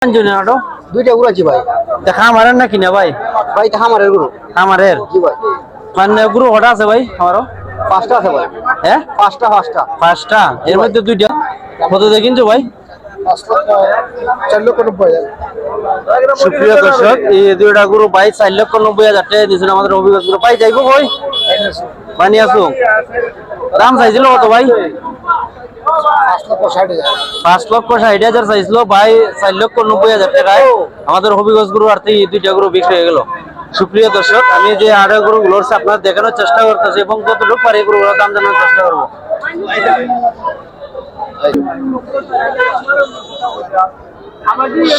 NATO দুইটা গরু আছে ভাই। খামারের না কিনা ভাই? ভাই খামারের গরু। খামারের জি ভাই। মানে গরু কটা আছে ভাই আমারও? পাঁচটা আছে ভাই। হ্যাঁ পাঁচটা। পাঁচটা, এর মধ্যে দুইটা কত দিয়ে কিনছো ভাই? 4,90,000। সুপ্রিয় দর্শক, এই দুইটা গরু ভাই 4,90,000 টাকা দিয়েছেন। আমাদের অভিজ্ঞতা গরু পাই যাইবো ভাই, পানি আসো। দাম চাইছিল কত ভাই? 5,60,000 চাইছিল ভাই, 4,90,000 টাকায় আমাদের হবিগঞ্জ গরু আর থেকে দুইটা গরু বিক্রি হয়ে গেল। সুপ্রিয় দর্শক, আমি যে আড়া গরু গুলো আপনার দেখানোর চেষ্টা করতেছি এবং যতটুকু পারি গরুগুলোর দাম জানানোর চেষ্টা করবো।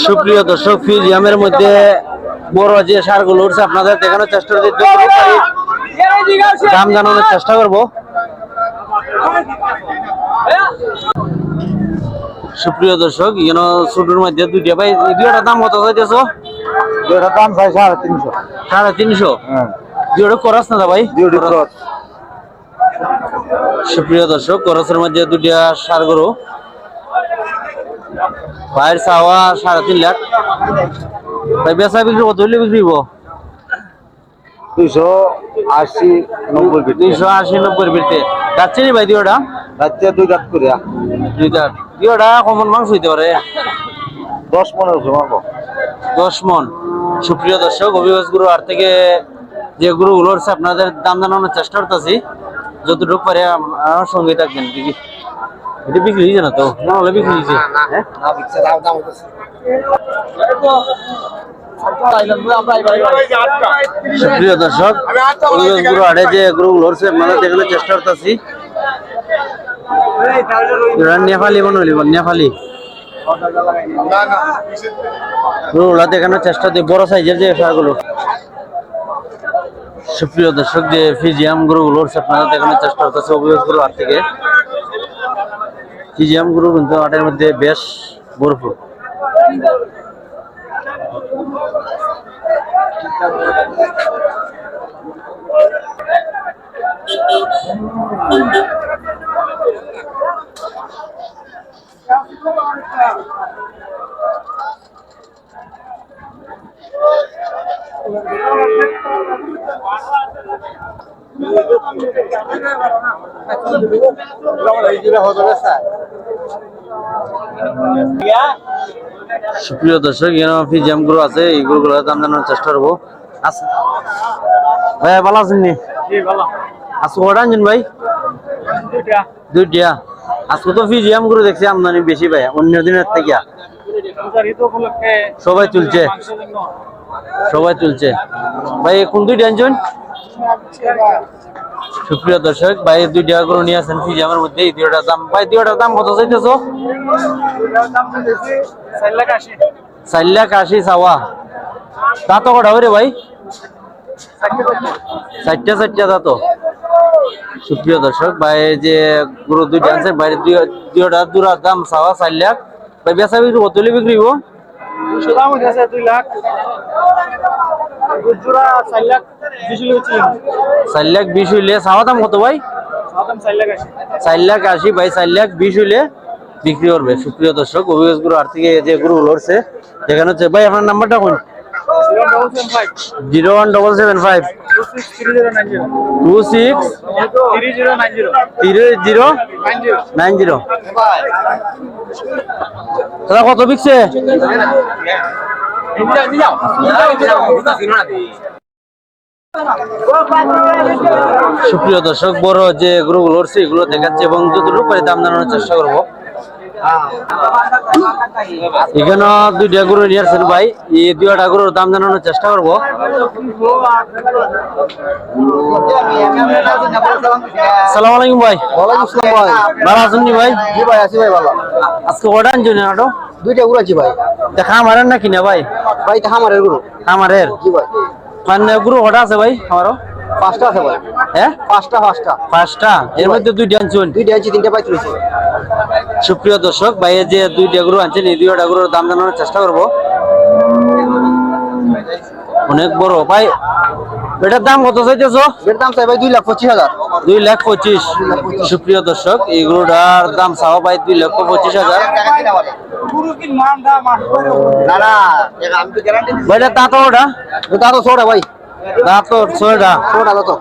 সুপ্রিয় দর্শক, ফিজিয়ামের মধ্যে বড় যে সার গুলো উঠছে আপনাদের দেখানোর চেষ্টা করছি, দাম জানানোর চেষ্টা করবো। সুপ্রিয় দর্শক, এখানে ছোটোর মধ্যে দুইটা ভাই, দুইটার দাম কত চাইতেছো? দুইটার দাম চাই 350। 350? হ্যাঁ। দুইটা খরচ না ভাই? খরচ। সুপ্রিয় দর্শক, খরচের মধ্যে দুইটা সার গরু, ভাইয়ের চাওয়া 3.5 লাখ। ভাই বেচা বিক্রি কত হইলে বিক্রি হবো? 280-90। 280-90 ভিতরে যাচ্ছে নি ভাই? দুইটা রাত্রে 2 রাত করে দুইটা কমন মাংস হইতে পারে 10-15 জমাবো। 10 মন। সুপ্রিয় দর্শক, অভিবাস গুরু আর থেকে যে গরুগুলো হচ্ছে আপনাদের দাম জানানোর চেষ্টা করতেছি, যতটুকু পারে আমার সঙ্গে থাকবেন। দেখি এটা বিক্রি হয়েছে না তো? না হলে বিক্রি হয়েছে। সুপ্রিয় দর্শক, গরু হাটে যে গরুগুলো হচ্ছে আপনাদের দেখানোর চেষ্টা করতেছি। নেপালি বানাইলি, নেপালি গরুগুলা দেখানোর চেষ্টা করি, বড় সাইজের যে সারগুলো। সুপ্রিয় দর্শক, যে ফিজিয়াম গরুগুলো হচ্ছে আপনারা দেখানোর চেষ্টা করতেছে অভিযোগ গরু হাট থেকে। ফিজিয়াম গরু কিন্তু হাটের মধ্যে বেশ ভরপুর। সুপ্রিয় দর্শক, এখানে ফিজিয়াম গরু আছে, এই গরুগুলোর দাম জানানোর চেষ্টা করবো। আচ্ছা ভাই, ভালো আছেন নি? আজকে কটা আনছেন ভাই? দুইটা। আজকে তো ফিজিয়াম গরু দেখছি আমদানি বেশি ভাই অন্য দিনের থেকে। সবাই তুলছে ভাই। কোন দুইটা আনছেন? সুপ্রিয় দর্শক, ভাই দুইটা গরু নিয়ে আসেন ফিজিয়ামের মধ্যে। এই দুইটার দাম ভাই, দুইটার দাম কত চাইতেছো? 4,80,000 চাওয়া। তা তো কটা রে ভাই? 4টা তা তো। সুপ্রিয় দর্শক, ভাই যে গরু দুইটা আনছেন, বাইরে দুইটার দাম চাওয়া 4 লাখ। ভাই বেচা বিক্রি কত হলে বিক্রি হবো? 2 লাখ। 4,20,000 হইলে চাওয়া দাম কত ভাই? 4,80,000 ভাই। 4,20,000 হইলে বিক্রি করবে। সুপ্রিয় দর্শক, অভিযোগ গরু আর থেকে যে গরু লড়ছে দেখানো হচ্ছে। ভাই আপনার নাম্বারটা কোন? 01775 263090। দাদা কত বিকছে? সুপ্রিয় দর্শক, বড় যে গরুগুলো উঠছে এগুলো দেখাচ্ছে এবং যতটুকু পারি দাম জানানোর চেষ্টা করবো। এখানে দুইটা গরু নিয়ে আসছেন ভাই, এই দুইটা গরুর দাম জানানোর চেষ্টা করবো। আসসালামু আলাইকুম ভাই। ওয়ালাইকুম আসসালাম ভাই। ভালো আছেন নি ভাই? জি ভাই, আছি ভাই ভালো। আজকে কটা আনছেন নাটো? দুইটা গরু আছে ভাই। খামারের না কিনা ভাই? ভাই খামারের গরু। খামারের? জি ভাই। মানে গরু কটা আছে ভাই আমারও? 5টা আছে ভাই। হ্যাঁ 5টা। এর মধ্যে দুইটা আনছেন? দুইটা আছে, 3টা পাই তুলেছে। সুপ্রিয় দর্শক, ভাই যে দুইটা গরু আনছেন এই দুইটা গরুর দাম জানানোর চেষ্টা করবো। অনেক বড় ভাই। এটার দাম কত চাইতেছো? এর দাম চাই ভাই 2,25,000। 2,25,000। সুপ্রিয় দর্শক, এই গরুটার দাম চাওয়া ভাই 2,25,000। না না আমি তো গ্যারান্টি ভাই এটা দাঁত ওটা তা তো ছোট ভাই দাঁত তো ছয়টা ছোট তো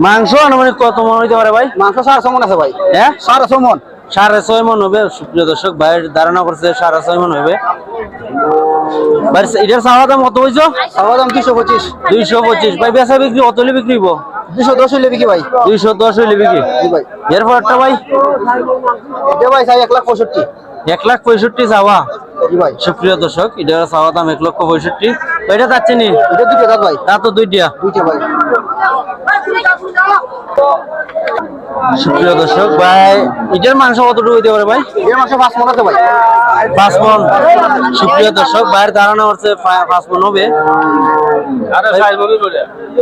মাংস আনুমানিক কত মন হইতে পারে ভাই? মাংস 400 মন আছে ভাই হ্যাঁ 400 মন 6.5 মন হবে। সুপ্রিয় দর্শক ভাইয়ের ধারণা করছে 6.5 মন হবে। ভাই এটার চাওয়া দাম কত হইছো? চাওয়া দাম 225 225। ভাই বেচা বিক্রি কত হলে বিক্রি হইব? 210 হইলে বিকি ভাই 210 হইলে বিক্রি। জি ভাই এরপরটা ভাই এটা ভাই চাই 165 1,65,000 চাওয়া। জি ভাই সুপ্রিয় দর্শক এটার চাওয়া দাম 1,65,000। এটা যাচ্ছে নি এটা দুটো দাঁত ভাই তা তো দুইটা। ভাই সুপ্রিয় দর্শক ভাই এটার মাংস কতটুকু হইতে পারে ভাই? এর মাংস 5 মন আছে ভাই 5 মন। সুপ্রিয় দর্শক ভাইয়ের ধারণা হচ্ছে 5 মন হবে।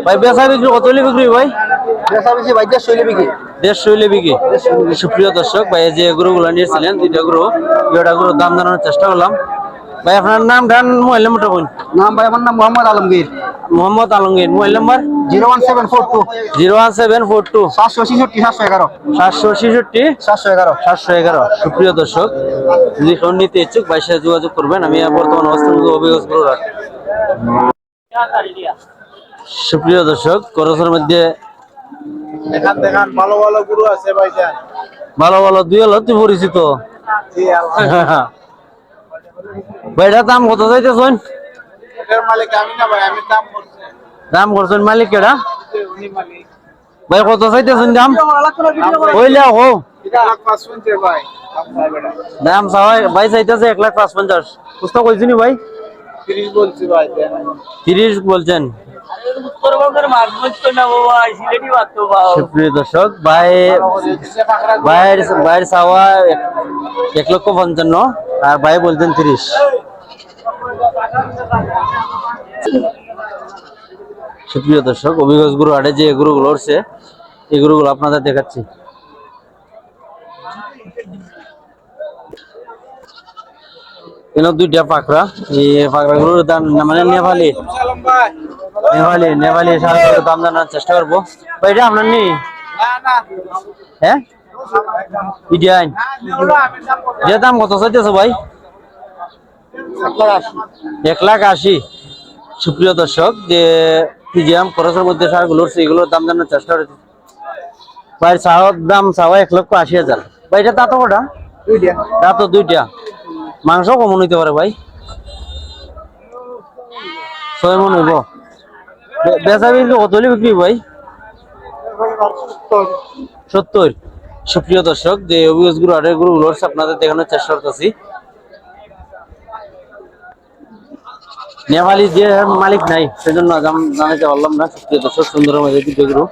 ভাই বেচা বিক্রি কত হলে বিক্রি ভাই? বেচা বেশি ভাই 150 হইলে বিকি 150 হইলে বিক্রি। সুপ্রিয় দর্শক ভাই যে গরুগুলো নিয়েছিলেন দুইটা গরু দুইটা গরুর দাম জানানোর চেষ্টা করলাম। ভাই আপনার নাম ধান মোবাইল নাম্বারটা বলুন। নাম ভাই আমার নাম মোহাম্মদ আলমগীর মোহাম্মদ আলমগীর। Mobile number 01742 01742 766 711 766 711 711। সুপ্রিয় দর্শক যদি কেউ নিতে ইচ্ছুক ভাইয়ের সাথে যোগাযোগ করবেন। আমি বর্তমান অবস্থান অভিজ্ঞ গরু রাখ। সুপ্রিয় দর্শক খরচের মধ্যে দেখান দেখান ভালো ভালো গুরু আছে ভাইজান। ভালো ভালো দুই হলো পরিচিত। জি আল্লাহ। ভাইটার দাম কত চাইতেছেন? এটার মালিক আমি না ভাই, আমি দাম করছি। দাম করছেন মালিক কেডা? উনি মালিক। ভাই কত চাইতেছেন দাম? কইলা হো 1,55,000 ভাই। দাম ভাই বেটা। দাম সবাই ভাই চাইতেছে 1,55,000। বুঝতে কইছিনি ভাই? 30 বলছি ভাই দেন। 30 বলছেন। সুপ্রিয় দর্শক ভাই ভাইয়ের চাওয়া 1,55,000 আর ভাই বলছেন 30। সুপ্রিয় দর্শক অভিজ্ঞ গুরু হাটে যে গরুগুলো উঠছে এই গরুগুলো আপনাদের দেখাচ্ছি। দুইটা পাকড়া এই পাকড়া গরুর দাম মানে নেপালি সালাম ভাই। নেপালি নেপালি সার দাম জানার চেষ্টা করবো। ভাই এটা আপনার নেই? না না। হ্যাঁ ইডিয়ান যে দাম কত চাইতেছে ভাই? 1,80,000। সুপ্রিয় দর্শক যে ফিজিয়াম খরচের মধ্যে সারগুলোর সেগুলোর দাম জানার চেষ্টা করেছি। ভাই চাওয়ার দাম চাওয়া 1,80,000। ভাই এটা দাঁত কটা? দাঁত তো দুইটা। মাংস কমন হইতে পারে ভাই? 6 মন হইব। বেচা বিক্রি কত হলে বিক্রি ভাই? 70। সুপ্রিয় দর্শক যে অভিজ্ঞ গুরু হাটের গরুগুলো আপনাদের দেখানোর চেষ্টা করতেছি। নেপালি যে মালিক নাই সেজন্য দাম জানাতে পারলাম না। সুপ্রিয় দর্শক সুন্দর মধ্যে দুটো গরু।